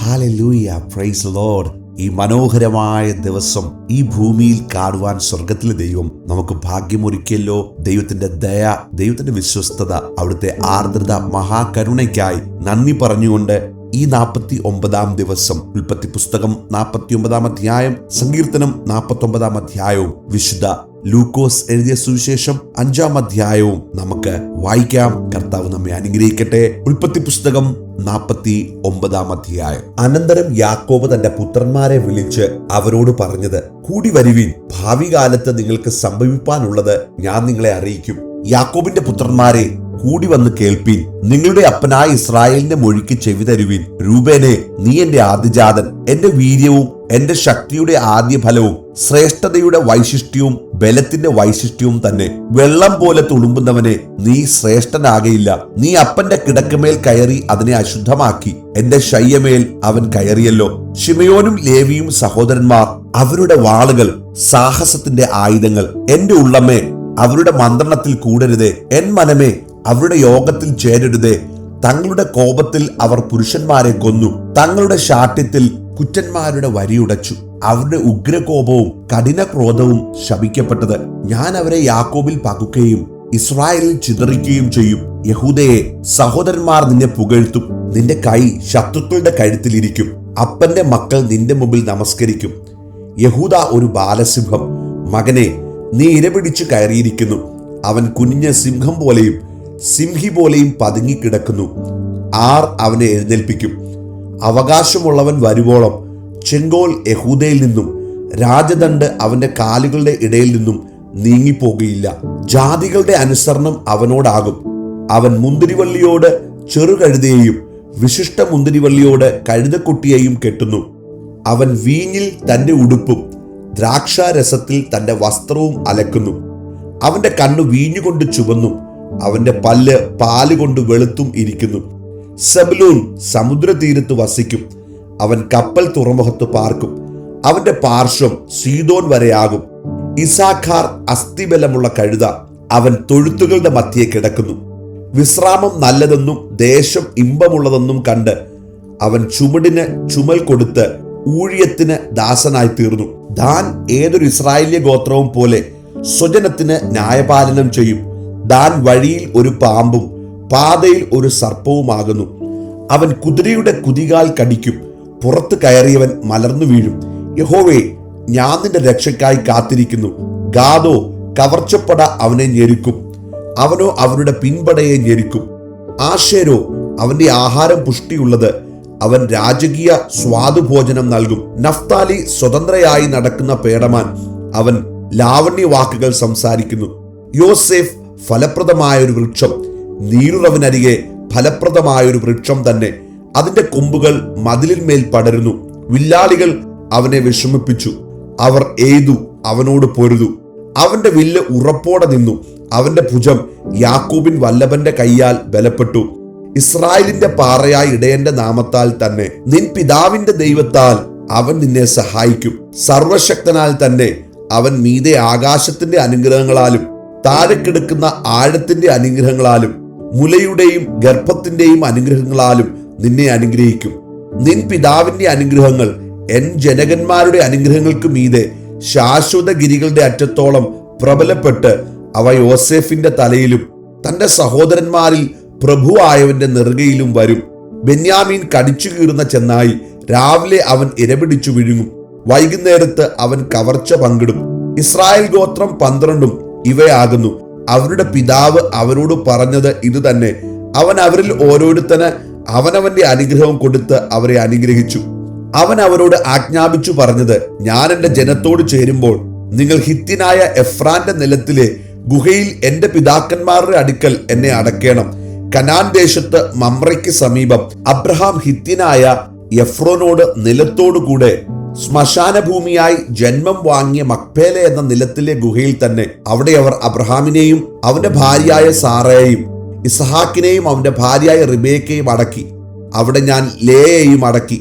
Hallelujah, praise Lord. ഈ മനോഹരമായ ദിവസം ഈ ഭൂമിയിൽ കാണുവാൻ സ്വർഗത്തിലെ ദൈവം നമുക്ക് ഭാഗ്യമൊരുക്കിയല്ലോ. ദൈവത്തിന്റെ ദയ, ദൈവത്തിന്റെ വിശ്വസ്തത, അവിടുത്തെ ആർദ്രത, മഹാകരുണയ്ക്കായി നന്ദി പറഞ്ഞുകൊണ്ട് ഈ 49-ാം ദിവസം ഉൽപ്പത്തി പുസ്തകം 49-ാം അധ്യായം, സങ്കീർത്തനം 49-ാം അധ്യായവും, വിശുദ്ധ ലൂക്കോസ് എഴുതിയ സുവിശേഷം 5-ാം അധ്യായവും നമുക്ക് വായിക്കാം. കർത്താവ് നമ്മെ അനുഗ്രഹിക്കട്ടെ. ഉൽപ്പത്തി പുസ്തകം 49-ാം അധ്യായം. അനന്തരം യാക്കോബ് തന്റെ പുത്രന്മാരെ വിളിച്ച് അവരോട് പറഞ്ഞത്: കൂടി വരുവിൻ, ഭാവി കാലത്ത് നിങ്ങൾക്ക് സംഭവിപ്പാനുള്ളത് ഞാൻ നിങ്ങളെ അറിയിക്കും. യാക്കോബിന്റെ പുത്രന്മാരെ, കൂടി വന്ന് കേൾപ്പീൻ. നിങ്ങളുടെ അപ്പനായ ഇസ്രായേലിന്റെ മൊഴിക്ക് ചെവി തരുവിൻ. രൂബേനെ, നീ എന്റെ ആദ്യജാതൻ, എന്റെ വീര്യവും എന്റെ ശക്തിയുടെ ആദ്യ ഫലവും, ശ്രേഷ്ഠതയുടെ വൈശിഷ്ട്യവും ബലത്തിന്റെ വൈശിഷ്ട്യവും തന്നെ. വെള്ളം പോലെ തുളുമ്പുന്നവനെ, നീ ശ്രേഷ്ഠനാകയില്ല. നീ അപ്പന്റെ കിടക്കമേൽ കയറി അതിനെ അശുദ്ധമാക്കി. എന്റെ ശയ്യമേൽ അവൻ കയറിയല്ലോ. ശിമയോനും ലേവിയും സഹോദരന്മാർ, അവരുടെ വാളുകൾ സാഹസത്തിന്റെ ആയുധങ്ങൾ. എന്റെ ഉള്ളമേ, അവരുടെ മന്ത്രണത്തിൽ കൂടരുതേ. എൻ മനമേ, അവരുടെ യോഗത്തിൽ ചേരരുതേ. തങ്ങളുടെ കോപത്തിൽ അവർ പുരുഷന്മാരെ കൊന്നു, തങ്ങളുടെ ശാഠ്യത്തിൽ കുറ്റന്മാരുടെ വരിയുടച്ചു. അവരുടെ ഉഗ്രകോപവും കഠിന ക്രോധവും ശപിക്കപ്പെട്ടത്. ഞാൻ അവരെ യാക്കോബിൽ പകുക്കുകയും ഇസ്രായേലിൽ ചിതറിക്കുകയും ചെയ്യും. യഹൂദയെ, സഹോദരന്മാർ നിന്നെ പുകഴ്ത്തും. നിന്റെ കൈ ശത്രുക്കളുടെ കഴുത്തിലിരിക്കും. അപ്പന്റെ മക്കൾ നിന്റെ മുമ്പിൽ നമസ്കരിക്കും. യഹൂദ ഒരു ബാലസിംഹം. മകനെ, നീ ഇരപിടിച്ചു കയറിയിരിക്കുന്നു. അവൻ കുനിഞ്ഞ സിംഹം പോലെയും സിംഹി പോലെയും പതുങ്ങിക്കിടക്കുന്നു. ആർ അവനെ എഴുന്നേൽപ്പിക്കും? അവകാശമുള്ളവൻ വരുവോളം ചെങ്കോൽ യഹൂദയിൽ നിന്നും രാജദണ്ഡ് അവന്റെ കാലുകളുടെ ഇടയിൽ നിന്നും നീങ്ങിപ്പോകുകയില്ല. ജാതികളുടെ അനുസരണം അവനോടാകും. അവൻ മുന്തിരിവള്ളിയോട് ചെറുകഴുതയെയും വിശിഷ്ട മുന്തിരിവള്ളിയോട് കഴുതക്കുട്ടിയെയും കെട്ടുന്നു. അവൻ വീഞ്ഞിൽ തന്റെ ഉടുപ്പും ദ്രാക്ഷാരസത്തിൽ തന്റെ വസ്ത്രവും അലക്കുന്നു. അവന്റെ കണ്ണു വീഞ്ഞുകൊണ്ട് ചുവന്നും അവന്റെ പല്ല് പാലുകൊണ്ട് വെളുത്തും ഇരിക്കുന്നു. സെബൂലൂൻ സമുദ്രതീരത്ത് വസിക്കും. അവൻ കപ്പൽ തുറമുഖത്ത് പാർക്കും. അവന്റെ പാർശ്വം സീദോൻ വരെയാകും. ഇസാഖാർ അസ്ഥിബലമുള്ള കഴുത. അവൻ തൊഴുത്തുകളുടെ മധ്യേ കിടക്കുന്നു. വിശ്രാമം നല്ലതെന്നും ദേശം ഇമ്പമുള്ളതെന്നും കണ്ട് അവൻ ചുമടിന് ചുമൽ കൊടുത്ത് ഊഴിയത്തിന് ദാസനായി തീർന്നു. ദാൻ ഏതൊരു ഇസ്രായേല്യ ഗോത്രവും പോലെ സ്വജനത്തിന് ന്യായപാലനം ചെയ്യും. ദാൻ വഴിയിൽ ഒരു പാമ്പും പാതയിൽ ഒരു സർപ്പവുമാകുന്നു. അവൻ കുതിരയുടെ കുതികാൽ കടിക്കും. പുറത്ത് കയറിയവൻ മലർന്നു വീഴും. യഹോവേ, ഞാൻ നിന്റെ രക്ഷയ്ക്കായി കാത്തിരിക്കുന്നു. ഗാദോ കവർച്ചപ്പട അവനെ ഞെരുക്കും. അവനോ അവരുടെ പിൻപടയെ ഞെരുക്കും. ആശേരോ, അവന്റെ ആഹാരം പുഷ്ടിയുള്ളത്. അവൻ രാജകീയ സ്വാദുഭോജനം നൽകും. നഫ്താലി സ്വതന്ത്രയായി നടക്കുന്ന പേടമാൻ. അവൻ ലാവണ്യ വാക്കുകൾ സംസാരിക്കുന്നു. യോസേഫ് ഫലപ്രദമായ ഒരു വൃക്ഷം, നീരുറവിനരികെ ഫലപ്രദമായ ഒരു വൃക്ഷം തന്നെ. അതിന്റെ കൊമ്പുകൾ മതിലിന്മേൽ പടരുന്നു. വില്ലാളികൾ അവനെ വിഷമിപ്പിച്ചു. അവർ എയ്തു അവനോട് പൊരുതു. അവന്റെ വില്ല് ഉറപ്പോടെ നിന്നു. അവന്റെ ഭുജം യാക്കോബിൻ വല്ലഭന്റെ കൈയാൽ ബലപ്പെട്ടു. ഇസ്രായേലിന്റെ പാറയായ ഇടയന്റെ നാമത്താൽ തന്നെ. നിൻ പിതാവിന്റെ ദൈവത്താൽ അവൻ നിന്നെ സഹായിക്കും. സർവശക്തനാൽ തന്നെ അവൻ മീതെ ആകാശത്തിന്റെ അനുഗ്രഹങ്ങളാലും താഴെ കിടക്കുന്ന ആഴത്തിന്റെ അനുഗ്രഹങ്ങളാലും മുലയുടെയും ഗർഭത്തിന്റെയും അനുഗ്രഹങ്ങളാലും നിന്നെ അനുഗ്രഹിക്കും. നിൻ പിതാവിന്റെ അനുഗ്രഹങ്ങൾ എൻ ജനകന്മാരുടെ അനുഗ്രഹങ്ങൾക്ക് മീതെ ശാശ്വത ഗിരികളുടെ അറ്റത്തോളം പ്രബലപ്പെട്ട് അവ യോസേഫിന്റെ തലയിലും തന്റെ സഹോദരന്മാരിൽ പ്രഭുവായവന്റെ നെറുകയിലും വരും. ബെന്യാമീൻ കടിച്ചു കീറുന്ന ചെന്നായി. രാവിലെ അവൻ ഇരപിടിച്ചു വിഴുങ്ങും. വൈകുന്നേരത്ത് അവൻ കവർച്ച പങ്കിടും. ഇസ്രായേൽ ഗോത്രം 12 ഇവയാകുന്നു. അവരുടെ പിതാവ് അവരോട് പറഞ്ഞത് ഇതുതന്നെ. അവൻ അവരിൽ ഓരോരുത്തന് അവനവന്റെ അനുഗ്രഹം കൊടുത്ത് അവരെ അനുഗ്രഹിച്ചു. അവൻ അവരോട് ആജ്ഞാപിച്ചു പറഞ്ഞത്: ഞാൻ എന്റെ ജനത്തോട് ചേരുമ്പോൾ നിങ്ങൾ ഹിത്യനായ എഫ്രാന്റെ നിലത്തിലെ ഗുഹയിൽ എന്റെ പിതാക്കന്മാരുടെ അടുക്കൽ എന്നെ അടക്കേണം. കനാൻ ദേശത്ത് മമ്രയ്ക്ക് സമീപം അബ്രഹാം ഹിത്യനായ എഫ്രോനോട് നിലത്തോടുകൂടെ ശ്മശാന ഭൂമിയായി ജന്മം വാങ്ങിയ മക്പേല എന്ന നിലത്തിലെ ഗുഹയിൽ തന്നെ. അവിടെ അവർ അബ്രഹാമിനെയും അവന്റെ ഭാര്യയായ സാറയെയും ഇസ്ഹാക്കിനെയും അവന്റെ ഭാര്യയായ റിബേക്കയും അടക്കി. അവിടെ ഞാൻ ലേയെയും അടക്കി.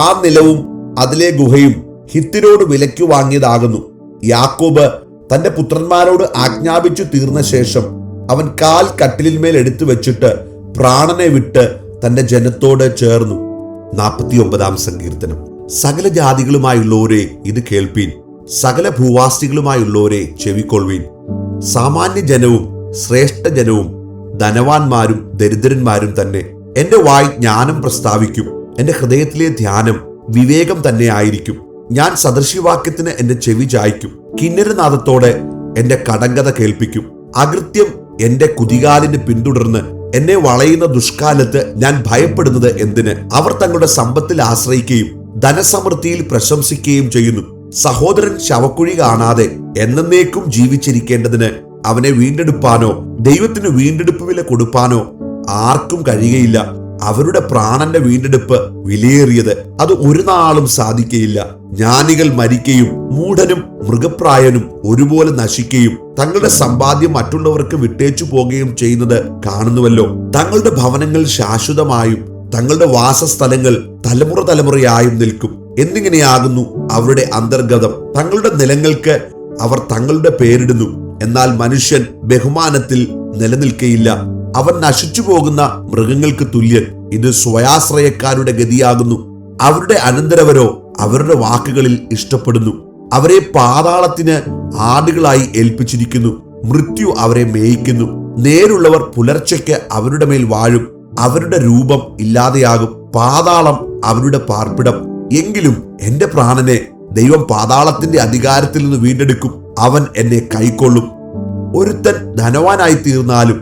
ആ നിലവും അതിലെ ഗുഹയും ഹിത്യരോട് വിലയ്ക്ക് വാങ്ങിയതാകുന്നു. യാക്കോബ് തന്റെ പുത്രന്മാരോട് ആജ്ഞാപിച്ചു തീർന്ന ശേഷം അവൻ കാൽ കട്ടിലിന്മേൽ എടുത്തു വെച്ചിട്ട് പ്രാണനെ വിട്ട് തന്റെ ജനത്തോട് ചേർന്നു. 49 സങ്കീർത്തനം. സകല ജാതികളുമായുള്ളവരെ ഇത് കേൾപ്പീൻ, സകല ഭൂവാസികളുമായുള്ളവരെ ചെവിക്കൊള്ളുവീൻ. സാമാന്യ ജനവും ശ്രേഷ്ഠ ജനവും ധനവാന്മാരും ദരിദ്രന്മാരും തന്നെ എന്റെ വായ് ജ്ഞാനം പ്രസ്താവിക്കും. എന്റെ ഹൃദയത്തിലെ ധ്യാനം വിവേകം തന്നെ ആയിരിക്കും. ഞാൻ സദൃശ്യവാക്യത്തിന് എന്റെ ചെവി ചായ്ക്കും. കിന്നരനാദത്തോടെ എന്റെ കടങ്കഥ കേൾപ്പിക്കും. അകൃത്യം എന്റെ കുതികാലിന് പിന്തുടർന്ന് എന്നെ വളയുന്ന ദുഷ്കാലത്ത് ഞാൻ ഭയപ്പെടുന്നത് എന്തിന്? അവർ തങ്ങളുടെ സമ്പത്തിൽ ആശ്രയിക്കുകയും ധനസമൃദ്ധിയിൽ പ്രശംസിക്കുകയും ചെയ്യുന്നു. സഹോദരൻ ശവക്കുഴി കാണാതെ എന്നേക്കും ജീവിച്ചിരിക്കേണ്ടതിന് അവനെ വീണ്ടെടുപ്പാനോ ദൈവത്തിന് വീണ്ടെടുപ്പ് വില കൊടുപ്പാനോ ആർക്കും കഴിയുകയില്ല. അവരുടെ പ്രാണന്റെ വീണ്ടെടുപ്പ് വിലയേറിയത്, അത് ഒരു നാളും സാധിക്കയില്ല. ജ്ഞാനികൾ മരിക്കുകയും മൂഢനും മൃഗപ്രായനും ഒരുപോലെ നശിക്കുകയും തങ്ങളുടെ സമ്പാദ്യം മറ്റുള്ളവർക്ക് വിട്ടേച്ചു പോകുകയും ചെയ്യുന്നത് കാണുന്നുവല്ലോ. തങ്ങളുടെ ഭവനങ്ങൾ ശാശ്വതമായും തങ്ങളുടെ വാസസ്ഥലങ്ങൾ തലമുറ തലമുറയായും നിൽക്കും എന്നിങ്ങനെയാകുന്നു അവരുടെ അന്തർഗതം. തങ്ങളുടെ നിലങ്ങൾക്ക് അവർ തങ്ങളുടെ പേരിടുന്നു, എന്നാൽ മനുഷ്യൻ ബഹുമാനത്തിൽ നിലനിൽക്കയില്ല. അവൻ നശിച്ചു പോകുന്ന മൃഗങ്ങൾക്ക് തുല്യൻ. ഇത് സ്വയാശ്രയക്കാരുടെ ഗതിയാകുന്നു. അവരുടെ അനന്തരവരോ അവരുടെ വാക്കുകളിൽ ഇഷ്ടപ്പെടുന്നു. അവരെ പാതാളത്തിന് ആടുകളായി ഏൽപ്പിച്ചിരിക്കുന്നു. മൃത്യു അവരെ മേയിക്കുന്നു. നേരുള്ളവർ പുലർച്ചയ്ക്ക് അവരുടെ മേൽ വാഴും. അവരുടെ രൂപം ഇല്ലാതെയാകും. പാതാളം അവരുടെ പാർപ്പിടം. എങ്കിലും എന്റെ പ്രാണനെ ദൈവം പാതാളത്തിന്റെ അധികാരത്തിൽ നിന്ന് വീണ്ടെടുക്കും. അവൻ എന്നെ കൈക്കൊള്ളും. ഒരുത്തൻ ധനവാനായി തീർന്നാലും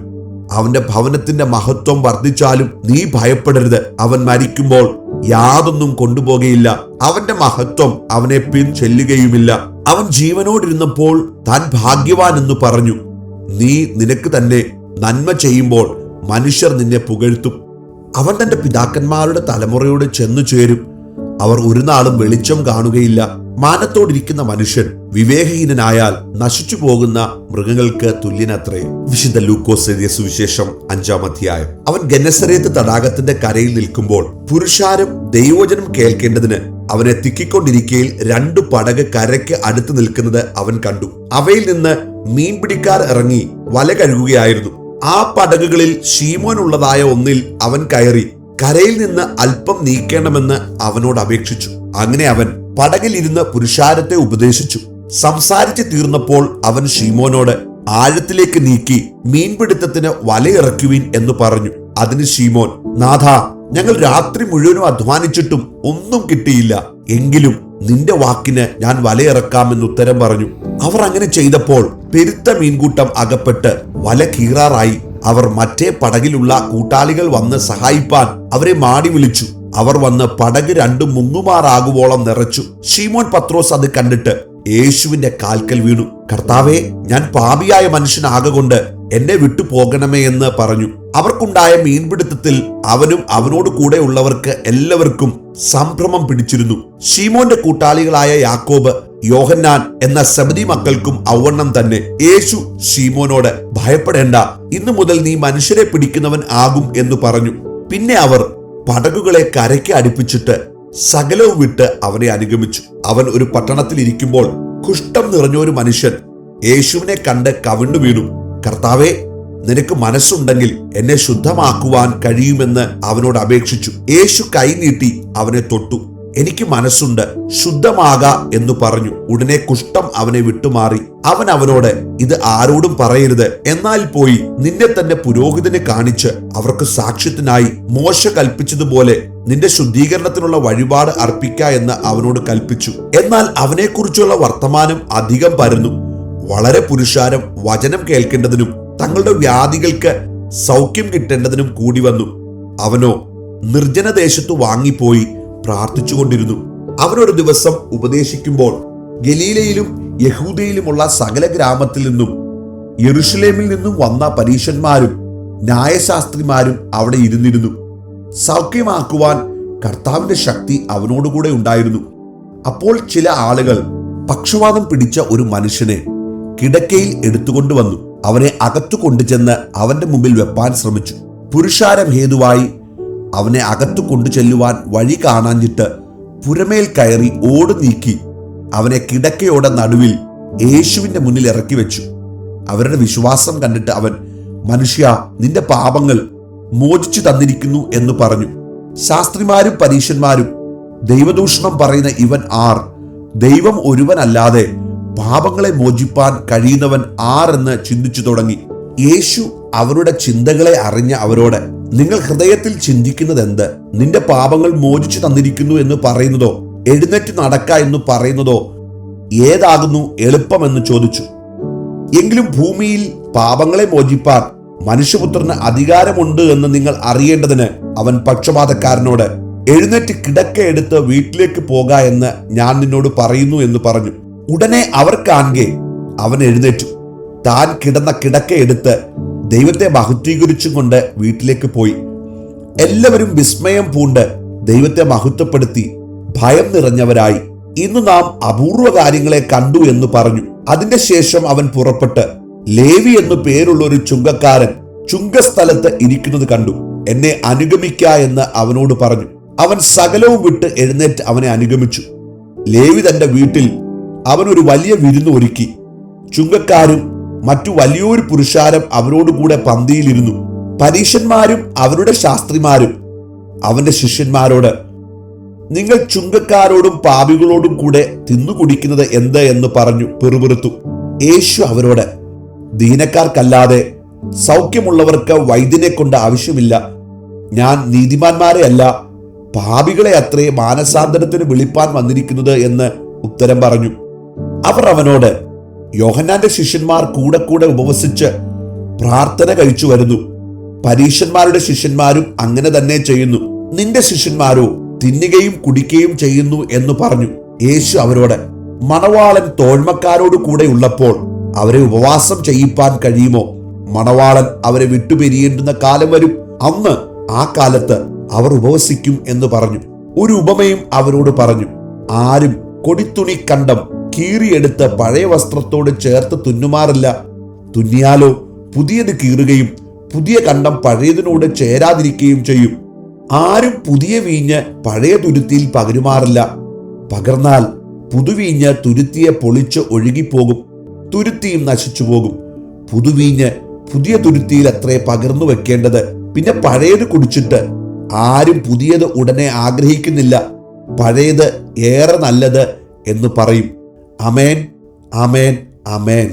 അവന്റെ ഭവനത്തിന്റെ മഹത്വം വർദ്ധിച്ചാലും നീ ഭയപ്പെടരുത്. അവൻ മരിക്കുമ്പോൾ യാതൊന്നും കൊണ്ടുപോകുകയില്ല. അവന്റെ മഹത്വം അവനെ പിൻചെല്ലുകയുമില്ല. അവൻ ജീവനോടിരുന്നപ്പോൾ താൻ ഭാഗ്യവാൻ എന്ന് പറഞ്ഞു. നീ നിനക്ക് തന്നെ നന്മ ചെയ്യുമ്പോൾ മനുഷ്യർ നിന്നെ പുകഴ്ത്തും. അവൻ തന്റെ പിതാക്കന്മാരുടെ തലമുറയോട് ചെന്നു ചേരും. അവർ ഒരു നാളും വെളിച്ചം കാണുകയില്ല. മാനത്തോടിരിക്കുന്ന മനുഷ്യൻ വിവേകഹീനനായാൽ നശിച്ചു പോകുന്ന മൃഗങ്ങൾക്ക് തുല്യനത്രേ. വിശുദ്ധ ലൂക്കോസ് എഴുതിയ സുവിശേഷം 5-ാം അധ്യായം. അവൻ ഗെന്നസരേത്ത് തടാകത്തിന്റെ കരയിൽ നിൽക്കുമ്പോൾ പുരുഷാരം ദൈവവചനം കേൾക്കേണ്ടതിന് അവനെ തിക്കിക്കൊണ്ടിരിക്കയിൽ 2 പടക് കരയ്ക്ക് അടുത്ത് നിൽക്കുന്നത് അവൻ കണ്ടു. അവയിൽ നിന്ന് മീൻപിടിക്കാർ ഇറങ്ങി വല കഴുകുകയായിരുന്നു. ആ പടകുകളിൽ ശീമോൻ ഉള്ളതായ ഒന്നിൽ അവൻ കയറി കരയിൽ നിന്ന് അല്പം നീക്കേണമെന്ന് അവനോട് അപേക്ഷിച്ചു. അങ്ങനെ അവൻ പടകിലിരുന്ന് പുരുഷാരത്തെ ഉപദേശിച്ചു. സംസാരിച്ചു തീർന്നപ്പോൾ അവൻ ശീമോനോട് ആഴത്തിലേക്ക് നീക്കി മീൻപിടുത്തത്തിന് വലയിറക്കുവിൻ എന്ന് പറഞ്ഞു. അതിന് ശീമോൻ, നാഥാ, ഞങ്ങൾ രാത്രി മുഴുവനും അധ്വാനിച്ചിട്ടും ഒന്നും കിട്ടിയില്ല. എങ്കിലും നിന്റെ വാക്കിന് ഞാൻ വലയിറക്കാമെന്ന് ഉത്തരം പറഞ്ഞു. അവർ അങ്ങനെ ചെയ്തപ്പോൾ പെരുത്ത മീൻകൂട്ടം അകപ്പെട്ട് വല കീറാറായി. അവർ മറ്റേ പടകിലുള്ള കൂട്ടാളികൾ വന്ന് സഹായിപ്പാൻ അവരെ മാടി വിളിച്ചു. അവർ വന്ന് പടക് 2 മുങ്ങുമാറാകുവോളം നിറച്ചു. ശീമോൻ പത്രോസ് അത് കണ്ടിട്ട് യേശുവിന്റെ കാൽക്കൽ വീണു. കർത്താവേ, ഞാൻ പാപിയായ മനുഷ്യനാകൊണ്ട് എന്നെ വിട്ടു പോകണമേ എന്ന് പറഞ്ഞു. അവർക്കുണ്ടായ മീൻപിടുത്തത്തിൽ അവനും അവനോട് കൂടെ ഉള്ളവർക്ക് എല്ലാവർക്കും സംഭ്രമം പിടിച്ചിരുന്നു. ശീമോന്റെ കൂട്ടാളികളായ യാക്കോബ്, യോഹന്നാൻ എന്ന സെബദി മക്കൾക്കും ഔവണ്ണം തന്നെ. യേശു ശീമോനോട്, ഭയപ്പെടേണ്ട, ഇന്നു മുതൽ നീ മനുഷ്യരെ പിടിക്കുന്നവൻ ആകും എന്ന് പറഞ്ഞു. പിന്നെ അവർ പടകുകളെ കരയ്ക്ക് അടുപ്പിച്ചിട്ട് സകലവും വിട്ട് അവനെ അനുഗമിച്ചു. അവൻ ഒരു പട്ടണത്തിൽ ഇരിക്കുമ്പോൾ കുഷ്ഠം നിറഞ്ഞൊരു മനുഷ്യൻ യേശുവിനെ കണ്ട് കവിണ്ണു വീണു. കർത്താവേ, നിനക്ക് മനസ്സുണ്ടെങ്കിൽ എന്നെ ശുദ്ധമാക്കുവാൻ കഴിയുമെന്ന് അവനോട് അപേക്ഷിച്ചു. യേശു കൈ നീട്ടി അവനെ തൊട്ടു. എനിക്ക് മനസ്സുണ്ട്, ശുദ്ധമാക എന്ന് പറഞ്ഞു. ഉടനെ കുഷ്ഠം അവനെ വിട്ടുമാറി. അവൻ അവനോട്, ഇത് ആരോടും പറയരുത്, എന്നാൽ പോയി നിന്നെ തന്നെ പുരോഹിതനെ കാണിച്ച് അവർക്ക് സാക്ഷ്യത്തിനായി മോശ കൽപ്പിച്ചതുപോലെ നിന്റെ ശുദ്ധീകരണത്തിനുള്ള വഴിപാട് അർപ്പിക്ക എന്ന് അവനോട് കൽപ്പിച്ചു. എന്നാൽ അവനെക്കുറിച്ചുള്ള വർത്തമാനം അധികം പരന്നു. വളരെ പുരുഷാരം വചനം കേൾക്കേണ്ടതിനും തങ്ങളുടെ വ്യാധികൾക്ക് സൗഖ്യം കിട്ടേണ്ടതിനും കൂടി വന്നു. അവനോ നിർജ്ജനദേശത്തു വാങ്ങിപ്പോയി പ്രാർത്ഥിച്ചുകൊണ്ടിരുന്നു. അവനൊരു ദിവസം ഉപദേശിക്കുമ്പോൾ ഗലീലയിലും യഹൂദയിലുമുള്ള സകല ഗ്രാമത്തിൽ നിന്നും യെരുശലേമിൽ നിന്നും വന്ന പരീശന്മാരും ന്യായശാസ്ത്രിമാരും അവിടെ ഇരുന്നിരുന്നു. സൗഖ്യമാക്കുവാൻ കർത്താവിന്റെ ശക്തി അവനോടുകൂടെ ഉണ്ടായിരുന്നു. അപ്പോൾ ചില ആളുകൾ പക്ഷവാതം പിടിച്ച ഒരു മനുഷ്യനെ കിടക്കയിൽ എടുത്തുകൊണ്ടുവന്നു. അവനെ അകത്തു കൊണ്ടുചെന്ന് അവന്റെ മുമ്പിൽ വെപ്പാൻ ശ്രമിച്ചു. പുരുഷാരം ഹേതുവായി അവനെ അകത്തു കൊണ്ടുചെല്ലുവാൻ വഴി കാണാഞ്ഞിട്ട് പുരമേൽ കയറി ഓട് നീക്കി അവനെ കിടക്കയോടെ നടുവിൽ യേശുവിന്റെ മുന്നിൽ ഇറക്കി വെച്ചു. അവരുടെ വിശ്വാസം കണ്ടിട്ട് അവൻ, മനുഷ്യ, നിന്റെ പാപങ്ങൾ മോചിച്ചു തന്നിരിക്കുന്നു എന്ന് പറഞ്ഞു. ശാസ്ത്രിമാരും പരീശന്മാരും ദൈവദൂഷണം പറയുന്ന ഇവൻ ആർ? ദൈവം ഒരുവനല്ലാതെ പാപങ്ങളെ മോചിപ്പാൻ കഴിയുന്നവൻ ആർ എന്ന് ചിന്തിച്ചു തുടങ്ങി. യേശു അവരുടെ ചിന്തകളെ അറിഞ്ഞ അവരോട്, നിങ്ങൾ ഹൃദയത്തിൽ ചിന്തിക്കുന്നത് എന്ത്? നിന്റെ പാപങ്ങൾ മോചിച്ചു തന്നിരിക്കുന്നു എന്ന് പറയുന്നതോ എഴുന്നേറ്റ് നടക്ക എന്ന് പറയുന്നതോ ഏതാകുന്നു എളുപ്പമെന്ന് ചോദിച്ചു. എങ്കിലും ഭൂമിയിൽ പാപങ്ങളെ മോചിപ്പാൻ മനുഷ്യപുത്രന് അധികാരമുണ്ട് എന്ന് നിങ്ങൾ അറിയേണ്ടതിന് അവൻ പക്ഷപാതക്കാരനോട്, എഴുന്നേറ്റ് കിടക്ക എടുത്ത് വീട്ടിലേക്ക് പോക എന്ന് ഞാൻ നിന്നോട് പറയുന്നു എന്ന് പറഞ്ഞു. ഉടനെ അവർ കാണെ അവൻ എഴുന്നേറ്റു, താൻ കിടന്ന കിടക്ക എടുത്ത് ദൈവത്തെ മഹത്വീകരിച്ചും കൊണ്ട് വീട്ടിലേക്ക് പോയി. എല്ലാവരും വിസ്മയം പൂണ്ട് ദൈവത്തെ മഹത്വപ്പെടുത്തി ഭയം നിറഞ്ഞവരായി, ഇന്ന് നാം അപൂർവ കാര്യങ്ങളെ കണ്ടു എന്ന് പറഞ്ഞു. അതിന്റെ ശേഷം അവൻ പുറപ്പെട്ട് ലേവി എന്നു പേരുള്ള ഒരു ചുങ്കക്കാരൻ ചുങ്കസ്ഥലത്ത് ഇരിക്കുന്നത് കണ്ടു. എന്നെ അനുഗമിക്ക എന്ന് അവനോട് പറഞ്ഞു. അവൻ സകലവും വിട്ട് എഴുന്നേറ്റ് അവനെ അനുഗമിച്ചു. ലേവി തന്റെ വീട്ടിൽ അവനൊരു വലിയ വിരുന്ന് ഒരുക്കി. ചുങ്കക്കാരും മറ്റു വലിയൊരു പുരുഷാരം അവരോടുകൂടെ പന്തിയിലിരുന്നു. പരീശന്മാരും അവരുടെ ശാസ്ത്രിമാരും അവന്റെ ശിഷ്യന്മാരോട്, നിങ്ങൾ ചുങ്കക്കാരോടും പാപികളോടും കൂടെ തിന്നുകുടിക്കുന്നത് എന്ത് എന്ന് പറഞ്ഞു പിറുപിറുത്തു. യേശു അവരോട്, ദീനക്കാർക്കല്ലാതെ സൗഖ്യമുള്ളവർക്ക് വൈദ്യനെ കൊണ്ട് ആവശ്യമില്ല. ഞാൻ നീതിമാന്മാരെ അല്ല, പാപികളെ അത്രേ മാനസാന്തരത്തിന് വിളിപ്പാൻ വന്നിരിക്കുന്നത് എന്ന് ഉത്തരം പറഞ്ഞു. അവർ അവനോട്, യോഹന്നാന്റെ ശിഷ്യന്മാർ കൂടെ കൂടെ ഉപവസിച്ച് പ്രാർത്ഥന കഴിച്ചു വരുന്നു, പരീശന്മാരുടെ ശിഷ്യന്മാരും അങ്ങനെ തന്നെ ചെയ്യുന്നു, നിന്റെ ശിഷ്യന്മാരോ തിന്നുകയും കുടിക്കുകയും ചെയ്യുന്നു എന്ന് പറഞ്ഞു. യേശു അവരോട്, മണവാളൻ തോഴ്മക്കാരോട് കൂടെ ഉള്ളപ്പോൾ അവരെ ഉപവാസം ചെയ്യിപ്പാൻ കഴിയുമോ? മണവാളൻ അവരെ വിട്ടുപിരിയേണ്ടുന്ന കാലം വരും, അന്ന് ആ കാലത്ത് അവർ ഉപവസിക്കും എന്ന് പറഞ്ഞു. ഒരു ഉപമയും അവരോട് പറഞ്ഞു. ആരും കൊടിത്തുണി കണ്ടം കീറിയെടുത്ത് പഴയ വസ്ത്രത്തോട് ചേർത്ത് തുന്നുമാറില്ല. തുന്നിയാലോ പുതിയത് കീറുകയും പുതിയ കണ്ടം പഴയതിനോട് ചേരാതിരിക്കുകയും ചെയ്യും. ആരും പുതിയ വീഞ്ഞ് പഴയ തുരുത്തിയിൽ പകരുമാറില്ല. പകർന്നാൽ പുതുവീഞ്ഞ് തുരുത്തിയെ പൊളിച്ച് ഒഴുകിപ്പോകും, തുരുത്തിയും നശിച്ചു പോകും. പുതുവീഞ്ഞ് പുതിയ തുരുത്തിയിൽ അത്രേ പകർന്നു വെക്കേണ്ടത്. പിന്നെ പഴയത് കുടിച്ചിട്ട് ആരും പുതിയത് ഉടനെ ആഗ്രഹിക്കുന്നില്ല, പഴയത് ഏറെ നല്ലത് എന്ന് പറയും. ആമേൻ, ആമേൻ, ആമേൻ.